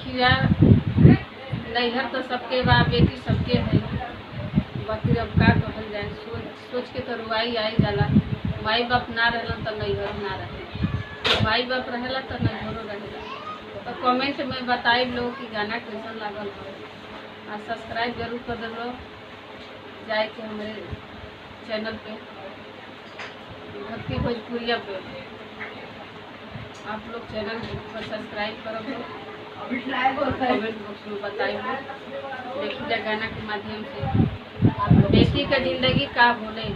सखिया नैहर तो सबके बा, बेटी सबके है, बाकी अब का कहल जाए, सोच के तो रुआई आई जाला। माई बाप ना रहलन तो नैहर ना रहे, माई बाप रहेला तो नैहरो रहेला। तो कमेंट में बताई लोग कि गाना कैसा लागल हो, और सब्सक्राइब जरूर कर दो जाए के हमारे चैनल पे भक्ति भोजपुरिया पे। आप लोग चैनल पर सब्सक्राइब करो और कमेंट बॉक्स में बताइए देखिए गाना के माध्यम से बेटी का जिंदगी का बोले।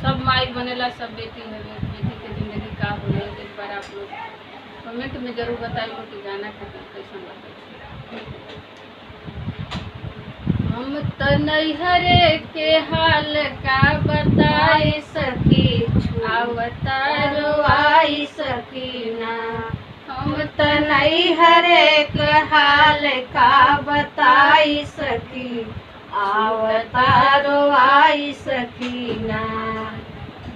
सब माई बनेला, सब बेटी है, बेटी की जिंदगी का बोले। एक बार आप लोग कमेंट में जरूर बताइए कि गाना कैसा लगा। हम तो नैहरे के हाल का बताई सकी, आवतारवाई सकीना। हम तो नैहरे के हाल का बताई सकी, आवतारवाई सकीना।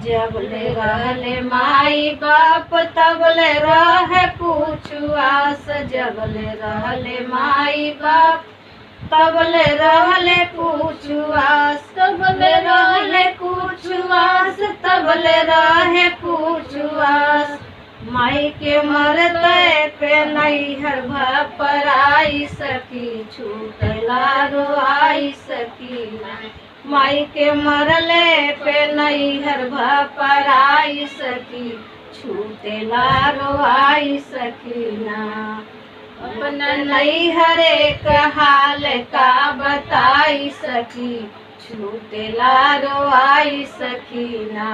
जबले रहले माई बाप तबले रहे कुछ आस, जबले रहले माई बाप तबले रहले कुछ आस, तबले रहले कुछ आस, तबले रहे कुछ आस। माई के मरते पे नैहर भपराई सकी, छूटला रोआई सकी। माई के मरले पे नैहर भपराई सकी, छूटेला रोआई सकीना। अपना नैहरे का हाल का बताई सकी, छूटेला रोआई सकीना।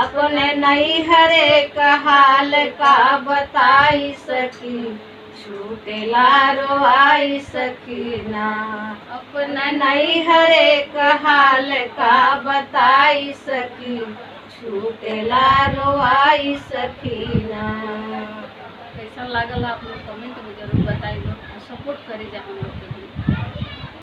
अपने नैहरे का हाल का बताई सकी, छूटेला रोआई सकीना। अपना नैहरे का हाल का बताई सकी, छूटेला रोआई सकीना। कैसा लागल आप लोग कमेंट में जरूर बताइए, सपोर्ट करी जा हम लोग के।